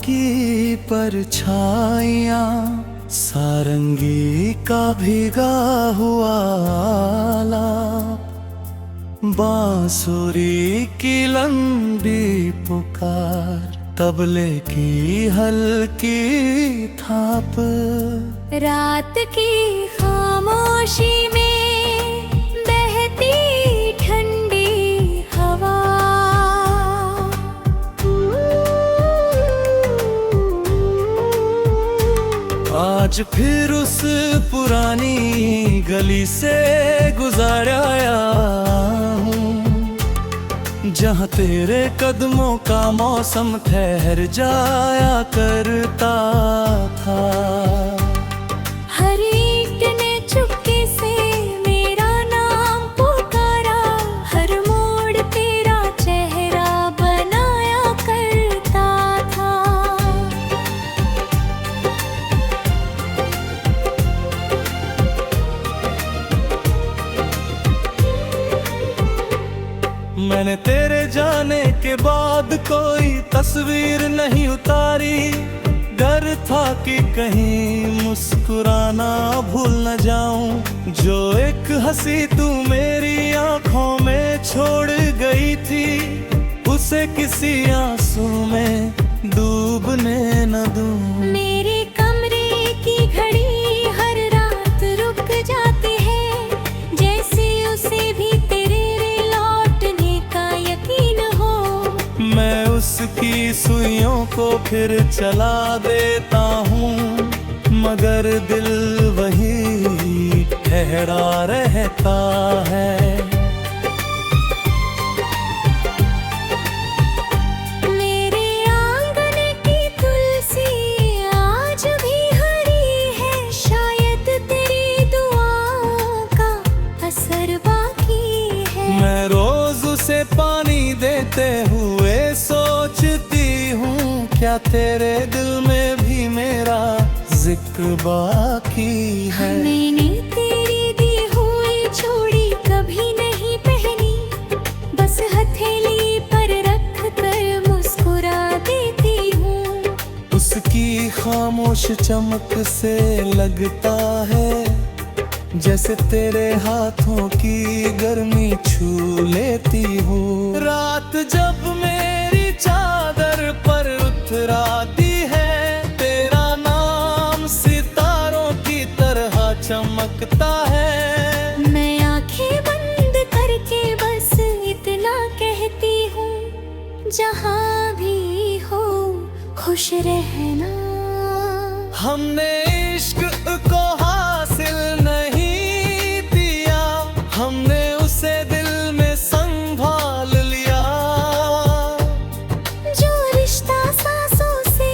की परछाइयाँ, सारंगी का भीगा हुआ आलाप, बांसुरी की लंबी पुकार, तबले की हल्की थाप। रात की खामोशी में बहती ठंडी हवा, आज फिर उस पुरानी गली से गुजर आया हूँ, जहाँ तेरे कदमों का मौसम ठहर जाया करता था। हर ईंट ने चुपके से मेरा नाम पुकारा, हर मोड़ तेरा चेहरा बनाया करता था। मैंने तेरे जाने के बाद कोई तस्वीर नहीं उतारी, डर था कि कहीं मुस्कुराना भूल न जाऊं। जो एक हंसी तू मेरी आंखों में छोड़ गई थी, उसे किसी आंसू में डूबने न दूं। मेरे कमरे की घड़ी हर रात रुक जाती है, जैसे उसे भी तेरे लौटने का यकीन हो। मैं उसकी सुइयों को फिर चला देता हूँ, मगर दिल वही ठहरा रहता है। मेरे आंगन की तुलसी आज भी हरी है, शायद तेरी दुआओं का असर बाकी है। मैं रोज उसे पानी देते हुए सोचती हूँ, क्या तेरे दिल में भी मेरा जिक्र बाकी है। मैंने तेरी दी हुई चूड़ी कभी नहीं पहनी, बस हथेली पर रख कर मुस्कुरा देती हूँ। उसकी खामोश चमक से लगता है, जैसे तेरे हाथों की गर्मी छू लेती हूँ। रात जब मेरी चादर पर उतराती है, तेरा नाम सितारों की तरह चमकता है। मैं आंखें बंद करके बस इतना कहती हूँ, जहाँ भी हो खुश रहना। हमने इश्क को हासिल नहीं दिया, हमने उसे दिल में संभाल लिया। जो रिश्ता सांसों से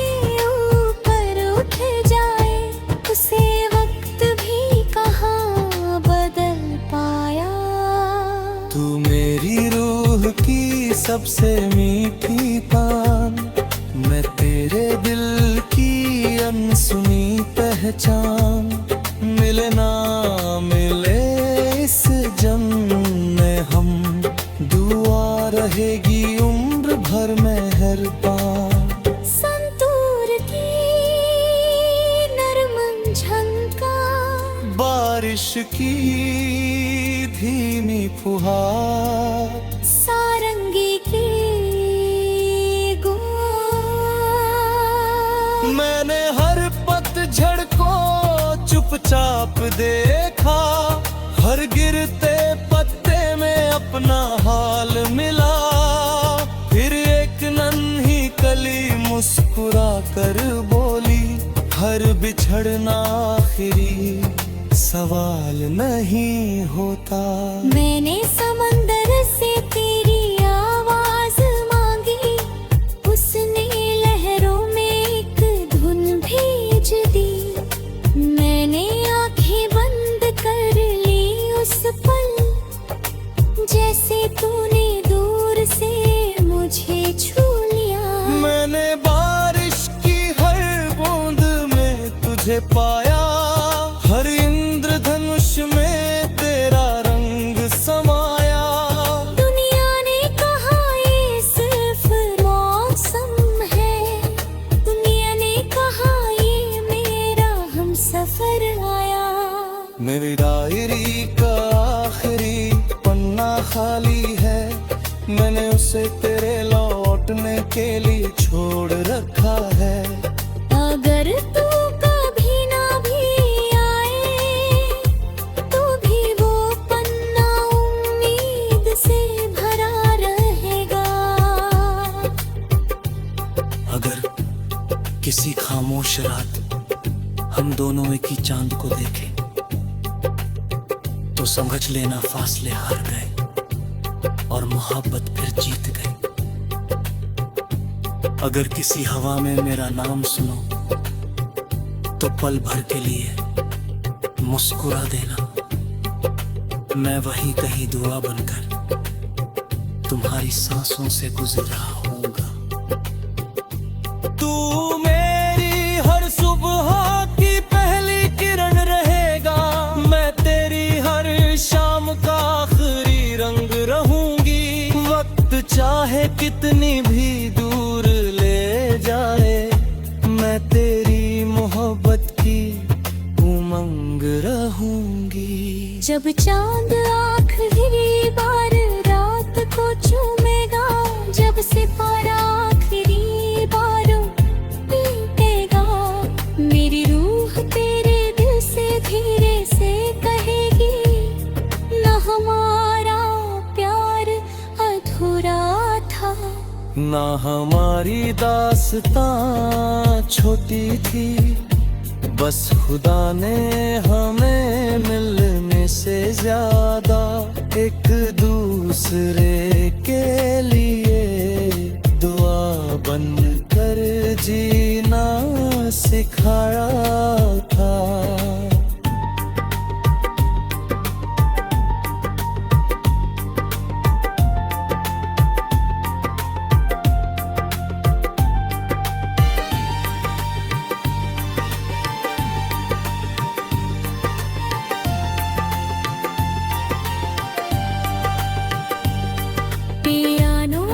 ऊपर उठ जाए, उसे वक्त भी कहाँ बदल पाया। तू मेरी रूह की सबसे मीठी पान, मैं तेरे दिल की अनसुनी पहचान। मिले ना मिले इस जन्म में हम, दुआ रहेगी उम्र भर मेहरबान। संतूर की नरम झनकार, बारिश की धीमी फुहार, सारंगी की मैंने हर पतझड़ को चुपचाप देखा, हर गिरते पत्ते में अपना हाल मिला। फिर एक नन्ही कली मुस्कुरा कर बोली, हर बिछड़ना आखिरी सवाल नहीं होता। मैंने समंदर से तेरी आवाज मांगी, उसने लहरों में एक धुन भेज दी। मैंने आंखें बंद कर ली उस पल, जैसे तूने दूर से मुझे छू लिया। मैंने बारिश की हर बूंद में तुझे पाया, हर इंद्रधनुष में तेरा रंग समाया। दुनिया मेरी डायरी का आखिरी पन्ना खाली है, मैंने उसे तेरे लौटने के लिए छोड़ रखा है। अगर तू कभी ना भी आए तो भी वो पन्ना उम्मीद से भरा रहेगा। अगर किसी खामोश रात हम दोनों एक ही चांद को देखें तो समझ लेना फासले हार गए और मोहब्बत फिर जीत गई। अगर किसी हवा में मेरा नाम सुनो तो पल भर के लिए मुस्कुरा देना, मैं वहीं कहीं दुआ बनकर तुम्हारी सांसों से गुजर रहा होऊंगा। तू मेरी हर सुबह की पहली किरण रहेगा, मैं तेरी हर शाम का आखिरी रंग रहूंगी। वक्त चाहे कितनी भी दूर ले जाए, मैं तेरी मोहब्बत की उमंग रहूंगी। जब चांद आखिरी बार रात को चूमेगा, जब सितारा आखिरी बार टूटेगा, मेरी रूह तेरे दिल से धीरे से कहेगी, न हमारा प्यार अधूरा था। ना हमारी दास्तां छोटी थी, बस खुदा ने हमें मिलने से ज्यादा एक दूसरे के लिए दुआ बनकर जीना सिखाया था। पियानो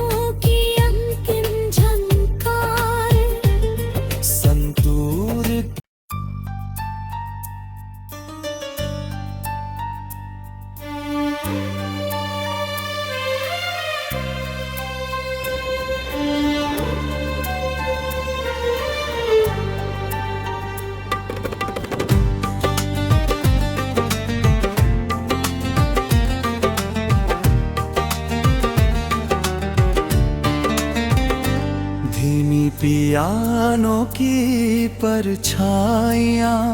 की अंतिम झनकार, संतूर धीमी पियानो की परछाइयाँ,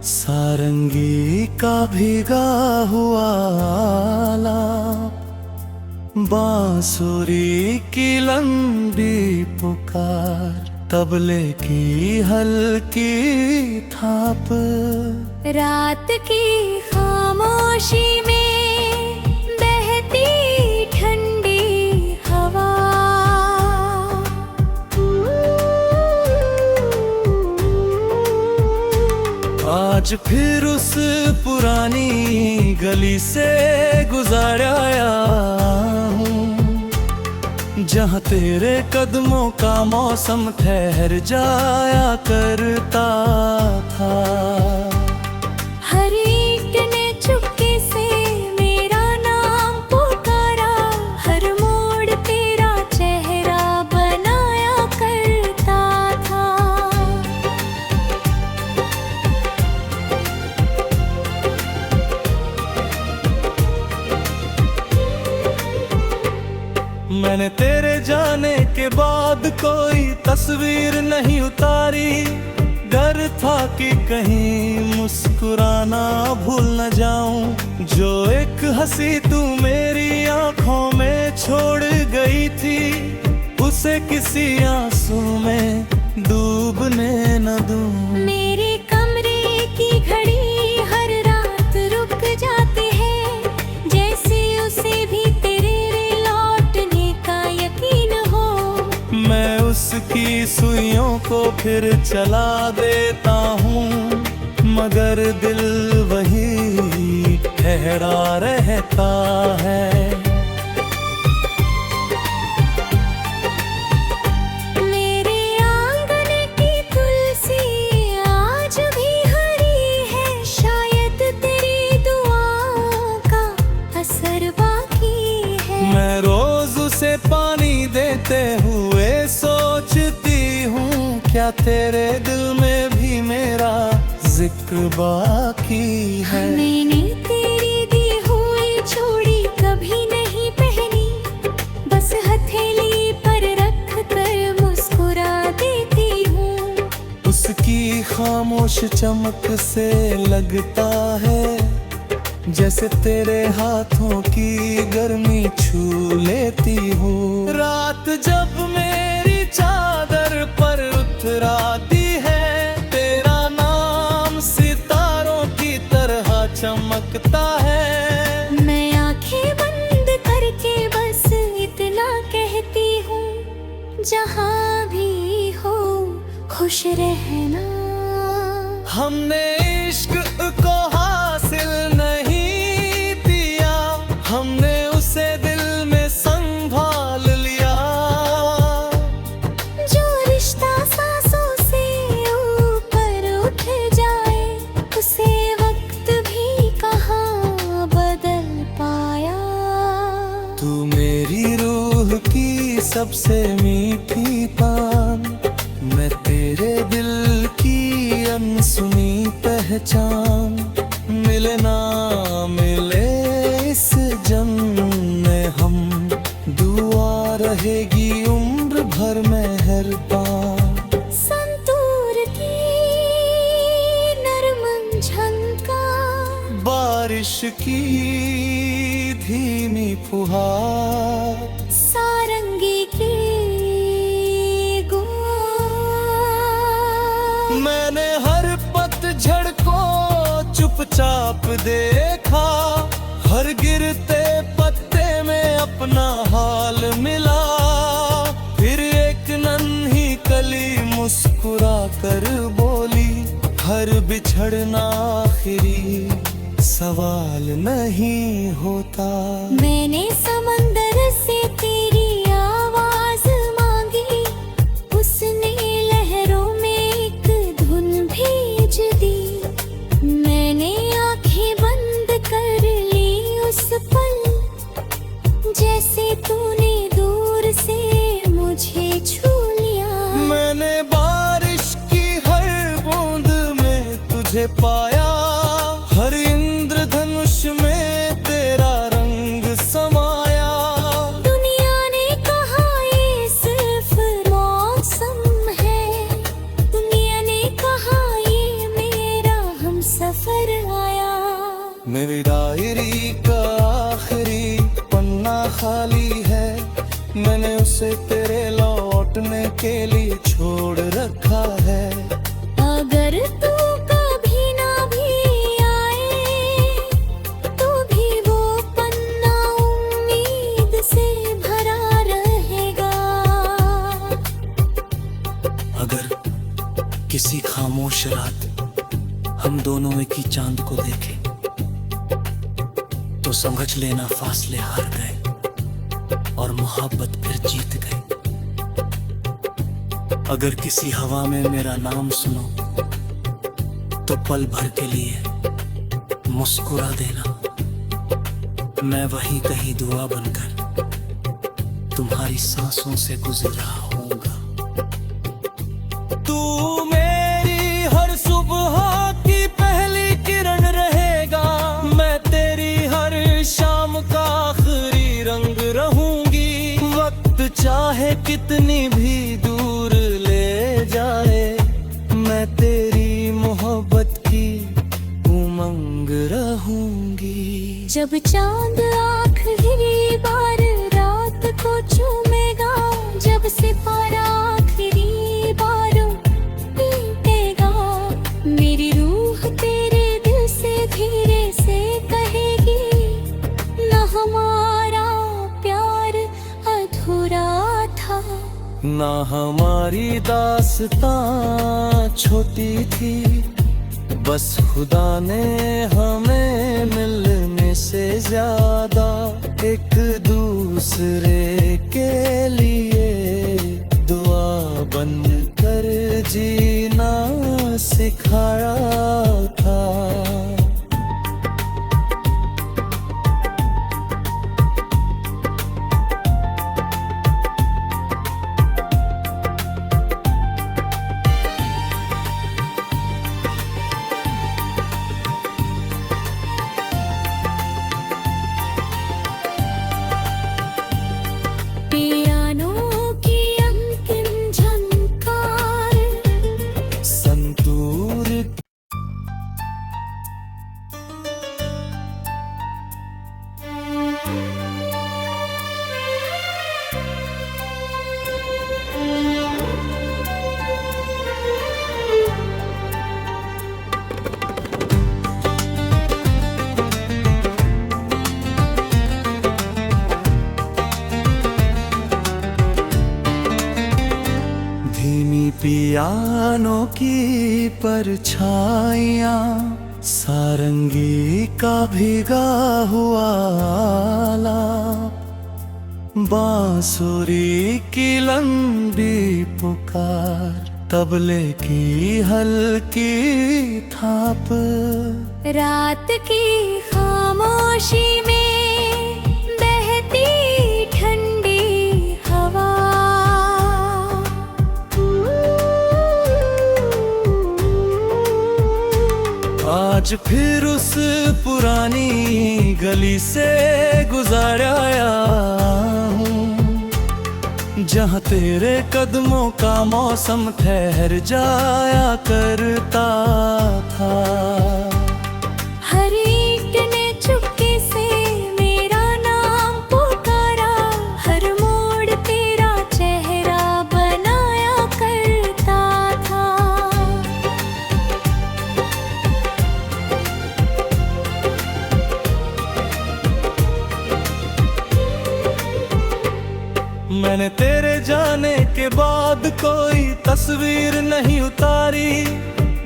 सारंगी का भीगा हुआ आलाप, बांसुरी की लंबी पुकार, तबले की हल्की थाप। रात की खामोशी में बहती ठंडी हवा, आज फिर उस पुरानी गली से गुजर आया हूँ, जहाँ तेरे कदमों का मौसम ठहर जाया करता था। हर एक ने चुपके से मेरा नाम पुकारा, हर मोड़ तेरा चेहरा बनाया करता था। मैंने तेरे जाने के बाद कोई तस्वीर नहीं उतारी, डर था कि कहीं मुस्कुराना भूल न जाऊं। जो एक हंसी तू मेरी आंखों में छोड़ गई थी, उसे किसी आंसू में डूबने न दूं। मेरे कमरे की घड़ी हर रात रुक जाती है, जैसे उसे भी तेरे लौटने का यकीन हो। मैं उसकी सुइयों को फिर चला देता हूँ, मगर दिल वही ठहरा रहता है। मेरे आंगन की तुलसी आज भी हरी है, शायद तेरी बीतते हुए सोचती हूँ, क्या तेरे दिल में भी मेरा जिक्र बाकी है। मैंने तेरी दी हुई चूड़ी कभी नहीं पहनी, बस हथेली पर रख कर मुस्कुरा देती हूँ। उसकी खामोश चमक से लगता है जैसे तेरे हाथों की गर्मी छू लेती हूँ। रात जब मेरी चादर पर उतराती है, तेरा नाम सितारों की तरह चमकता है। मैं आंखें बंद करके बस इतना कहती हूँ, जहाँ भी हो खुश रहना। हमने इश्क को हासिल नहीं किया, हमने उसे दिल में संभाल लिया। जो रिश्ता सांसों से ऊपर उठ जाए, उसे वक्त भी कहाँ बदल पाया। तू मेरी रूह की सबसे मीठी पान, मैं तेरे दिल की अनसुनी पहचान। मिले ना मिले इस जन्म में हम, दुआ रहेगी उम्र भर मेहरबान। संतूर की नरम झनकार, बारिश की धीमी फुहार, सारंगी की मैंने हर पतझड़ को चुपचाप देखा, हर गिरते पत्ते में अपना हाल मिला। फिर एक नन्ही कली मुस्कुरा कर बोली, हर बिछड़ना आखिरी सवाल नहीं होता। मैंने समंदर से तेरी आवाज मांगी, उसने लहरों में एक धुन भेज दी। मैंने आंखें बंद कर ली उस पल, जैसे तूने दूर से मुझे छू लिया। मैंने बारिश की हर बूंद में तुझे पाया, हर इंद्रधनुष में तेरा रंग समाया। दुनिया ने कहा ये सिर्फ मौसम है, दुनिया ने कहा ये मेरा हमसफर आया। मेरी डायरी का आखिरी पन्ना खाली है, मैंने उसे तेरे लौटने के लिए छोड़ रखा है। अगर तू कभी ना भी आए, तो भी वो पन्ना उम्मीद से भरा रहेगा। अगर किसी खामोश रात हम दोनों एक ही चांद को देखें, तो समझ लेना फासले हार गए और मोहब्बत फिर जीत गई। अगर किसी हवा में मेरा नाम सुनो, तो पल भर के लिए मुस्कुरा देना। मैं वहीं कहीं दुआ बनकर तुम्हारी सांसों से गुजर रहा हूँगा। तू मेरी हर सुबह की पहली किरण रहेगा, मैं तेरी हर शाम का आखिरी रंग रहूंगी। वक्त चाहे कितनी भी दूर ले जाए, मैं तेरी मोहब्बत की उमंग रहूंगी। जब चांद आखिरी बार रात को चूमेगा, जब सितारा आखिरी बार टूटेगा, मेरी रूह तेरे दिल से धीरे से कहेगी, न हमारा प्यार अधूरा था। ना हमारी दास्तां छोटी थी, बस खुदा ने हमें मिलने से ज्यादा एक दूसरे के लिए दुआ बनकर जीना सिखाया था। परछाइयाँ, सारंगी का भीगा हुआ आलाप, बांसुरी की लंबी पुकार, तबले की हल्की थाप। रात की खामोशी में बहती ठंडी हवा, आज फिर उस पुरानी गली से गुजर आया हूँ, जहाँ तेरे कदमों का मौसम ठहर जाया करता था। हर ईंट ने चुपके से मेरा नाम पुकारा, हर मोड़ तेरा चेहरा बनाया करता था। मैंने तेरे जाने के बाद कोई तस्वीर नहीं उतारी,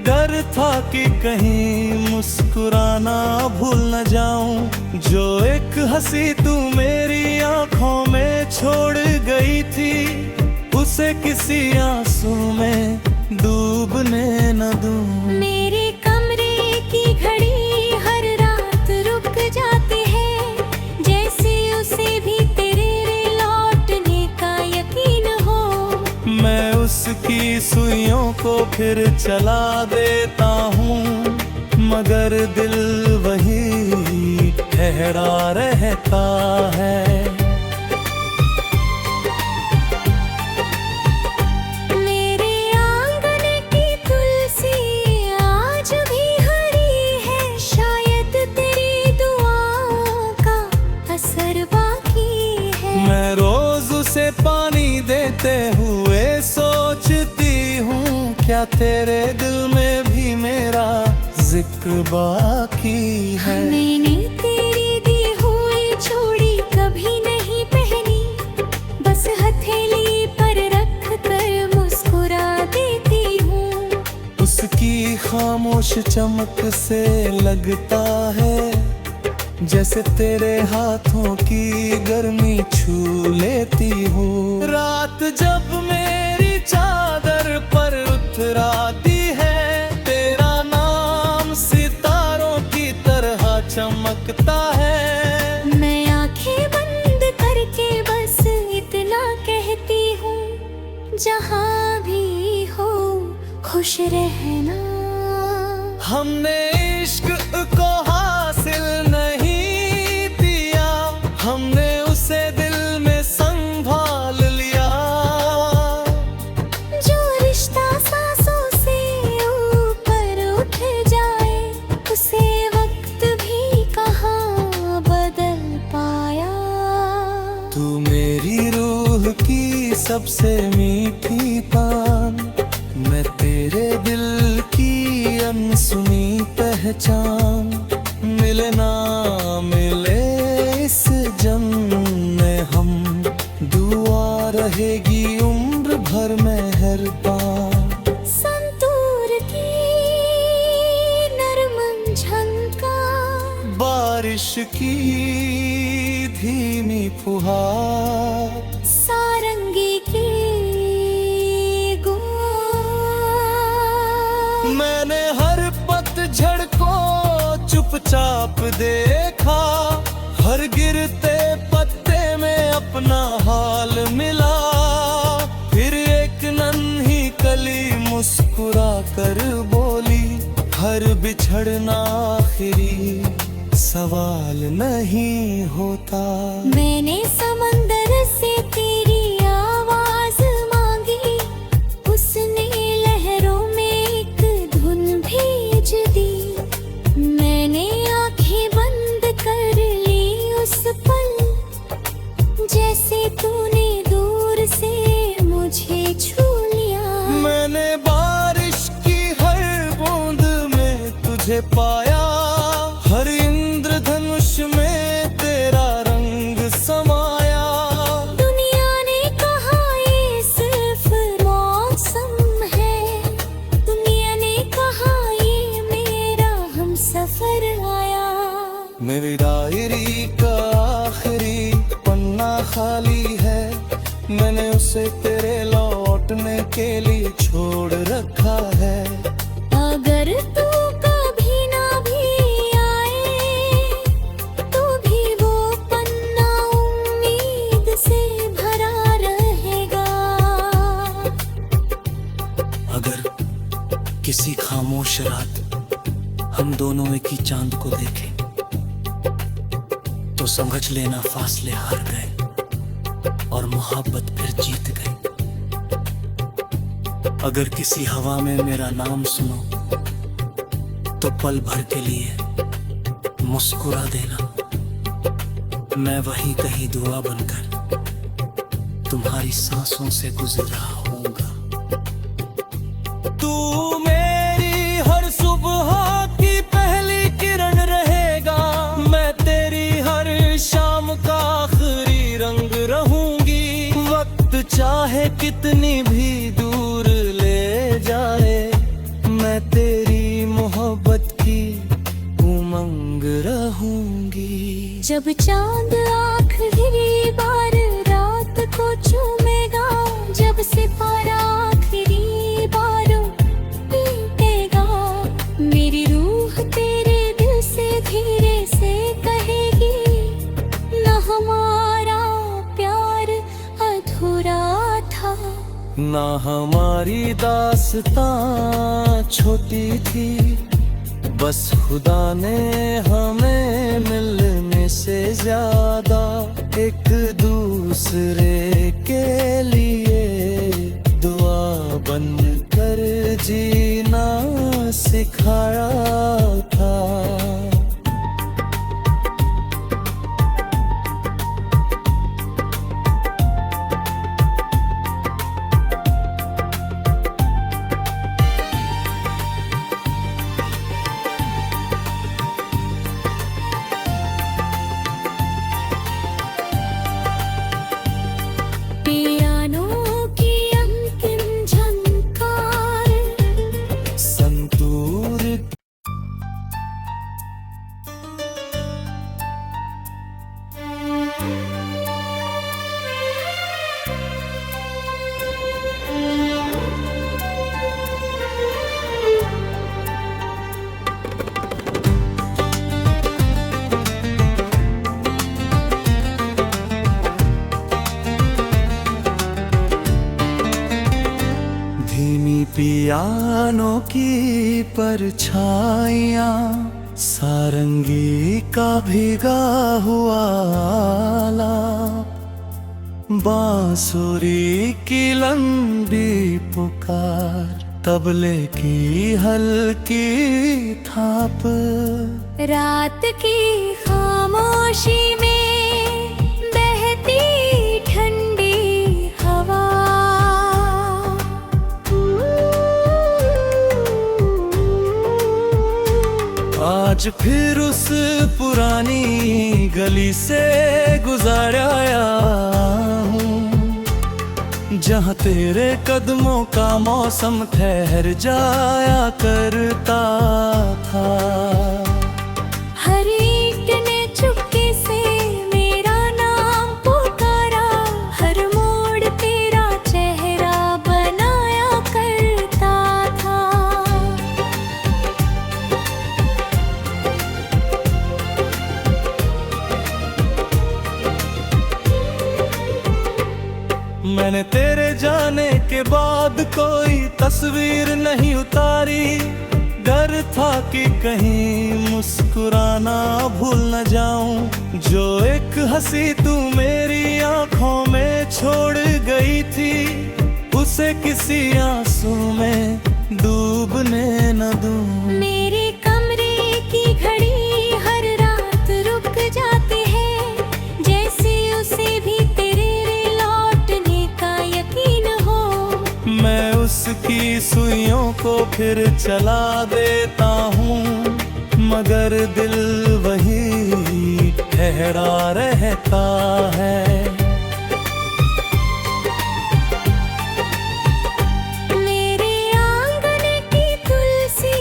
डर था कि कहीं मुस्कुराना भूल न जाऊं। जो एक हंसी तू मेरी आंखों में छोड़ गई थी, उसे किसी आंसू में डूबने न दूं। मेरे कमरे की घड़ी हर रात रुक जाती है, जैसे उसे भी तेरे लौटने का यकीन हो। मैं उसकी सुइयों को फिर चला देता हूँ, मगर दिल वही ठहरा रहता है। मेरे आंगन की तुलसी आज भी हरी है, शायद तेरी दुआओं का असर बाकी है। मैं रोज उसे पानी देते हुए सोचती हूँ, क्या तेरे दिल में भी मेरा जिक्र बाकी है। मैंने तेरी दी हुई चूड़ी कभी नहीं पहनी, बस हथेली पर रख कर मुस्कुरा देती हूँ। उसकी खामोश चमक से लगता है, जैसे तेरे हाथों की गर्मी छू लेती हूँ। रात जब मेरी चादर पर उतराती है, तेरा नाम सितारों की तरह चमकता है। मैं आंखें बंद करके बस इतना कहती हूँ, जहाँ भी हो खुश रहना। हमने इश्क को हासिल नहीं किया, हमने उसे दिल में संभाल लिया। जो रिश्ता सांसों से ऊपर उठ जाए, उसे वक्त भी कहाँ बदल पाया। तू मेरी रूह की सबसे मीठी पान, मैं तेरे दिल की अनसुनी पहचान। मिले ना मिले इस जन्म में हम, दुआ रहेगी उम्र भर मेहरबान। संतूर की नरम झनकार, बारिश की धीमी फुहार, सारंगी की मैंने हर पतझड़ को चुपचाप देखा, हर गिरते पत्ते में अपना हाल मिला। फिर एक नन्ही कली मुस्कुरा कर बोली, हर बिछड़ना आखिरी सवाल नहीं होता। मैंने समंदर से तेरी आवाज मांगी, उसने लहरों में एक धुन भेज दी। मैंने आंखें बंद कर ली उस पल, जैसे तूने दूर से मुझे छू लिया। मैंने बारिश की हर बूंद में तुझे पाया, हर इंद्रधनुष में तेरा रंग समाया। दुनिया ने कहा ये सिर्फ मौसम है, दुनिया ने कहा मेरी डायरी का आखिरी पन्ना खाली है, मैंने उसे तेरे लौटने के लिए छोड़ रखा है। अगर तू कभी ना भी आए तो भी वो पन्ना उम्मीद से भरा रहेगा। अगर किसी खामोश रात हम दोनों एक ही चांद को देखें तो समझ लेना फासले हार गए और मोहब्बत फिर जीत गई। अगर किसी हवा में मेरा नाम सुनो तो पल भर के लिए मुस्कुरा देना, मैं वहीं कहीं दुआ बनकर तुम्हारी सांसों से गुजर रहा होऊंगा। तू मेरी हर सुबह की पहली किरण रहेगा, मैं तेरी हर शाम का आखिरी रंग रहूंगी। वक्त चाहे कितनी भी दूर ले जाए, मैं तेरी मोहब्बत की उमंग रहूंगी। जब चांद आखिरी बार रात को चूमेगा, जब सितारा आखिरी बार टूटेगा, मेरी रूह तेरे दिल से धीरे से कहेगी, ना हमारा प्यार अधूरा था। ना हमारी दास्तां छोटी थी, बस खुदा ने हमें मिलने से ज्यादा एक दूसरे के लिए दुआ बनकर जीना सिखाया था। पियानो की अंतिम झनकार, संतूर धीमी पियानो की परछाइयाँ, सारंगी का भीगा हुआ आलाप, बांसुरी की लंबी पुकार, तबले की हल्की थाप। रात की खामोशी में बहती ठंडी हवा, आज फिर उस पुरानी गली से गुजर आया हूँ, जहाँ तेरे कदमों का मौसम ठहर जाया करता था। हर एक ने चुपके से मेरा नाम पुकारा, हर मोड़ तेरा चेहरा बनाया करता था। मैंने तेरे जाने के बाद कोई तस्वीर नहीं उतारी, डर था कि कहीं मुस्कुराना भूल न जाऊं। जो एक हंसी तू मेरी आंखों में छोड़ गई थी, उसे किसी आंसू में डूबने न दूं। मेरे कमरे की घड़ी हर रात रुक जाती है, जैसे उसे भी तेरे लौटने का यकीन हो। मैं उसकी सुइयों को फिर चला देता हूँ, मगर दिल वही ठहरा रहता है। मेरे आंगन की तुलसी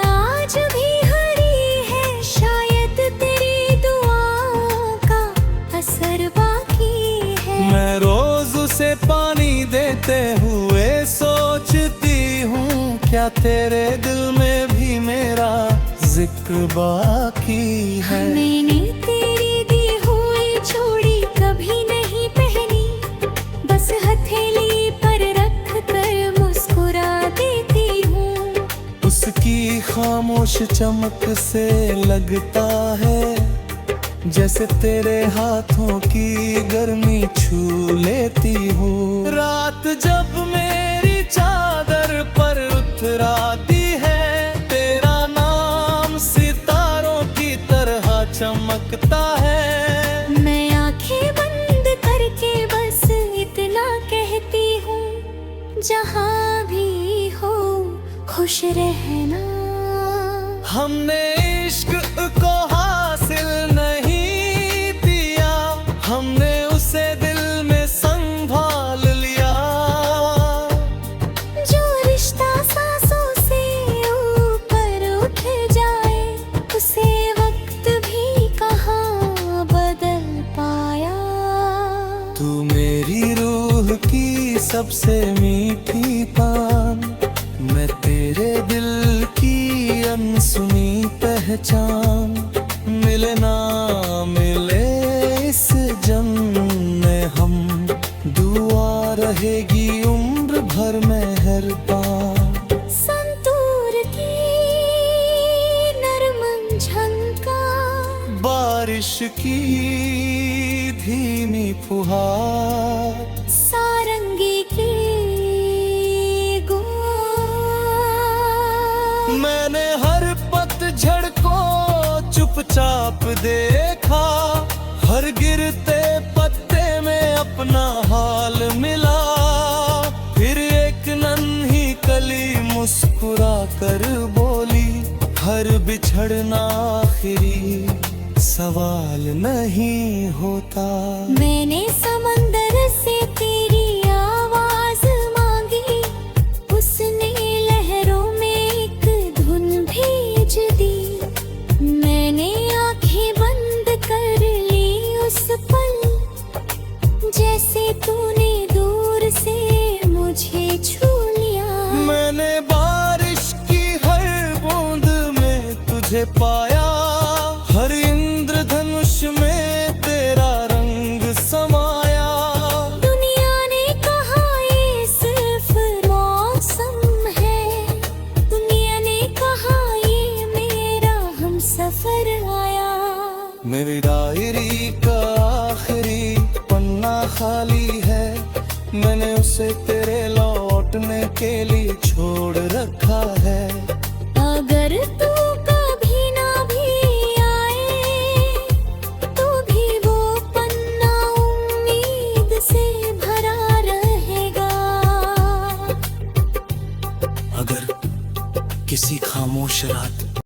आज भी हरी है, शायद तेरी बीतते हुए सोचती हूँ, क्या तेरे दिल में भी मेरा जिक्र बाकी है। मैंने तेरी दी हुई चूड़ी कभी नहीं पहनी, बस हथेली पर रख कर मुस्कुरा देती हूँ। उसकी खामोश चमक से लगता है जैसे तेरे हाथों की गर्मी छू लेती हूँ। रात जब मेरी चादर पर उतराती है, तेरा नाम सितारों की तरह चमकता है। मैं आंखें बंद करके बस इतना कहती हूँ, जहाँ भी हो खुश रहना। हमने इश्क को हासिल नहीं किया, हमने उसे दिल में संभाल लिया। जो रिश्ता सांसों से ऊपर उठ जाए, उसे वक्त भी कहाँ बदल पाया। तू मेरी रूह की सबसे मीठी पान, मैं तेरे दिल की अनसुनी पहचान। मिले ना मिले इस जन्म में हम, दुआ रहेगी उम्र भर मेहरबान। संतूर की नरम झनकार, बारिश की धीमी फुहार, सारंगी की मैंने हर पतझड़ को चुपचाप देखा, हर गिरते पत्ते में अपना हाल मिला। फिर एक नन्ही कली मुस्कुरा कर बोली, हर बिछड़ना आखिरी सवाल नहीं होता। मैंने समंदर से तेरी आवाज मांगी, उसने लहरों में एक धुन भेज दी। मैंने आंखें बंद कर ली उस पल, जैसे तूने दूर से मुझे छू लिया। मैंने बारिश की हर बूंद में तुझे पाया, हर इंद्रधनुष में तेरा रंग समाया। दुनिया ने कहा ये सिर्फ मौसम है, दुनिया ने कहा ये मेरा हमसफर आया। मेरी डायरी का आखिरी पन्ना खाली है, मैंने उसे तेरे लौटने के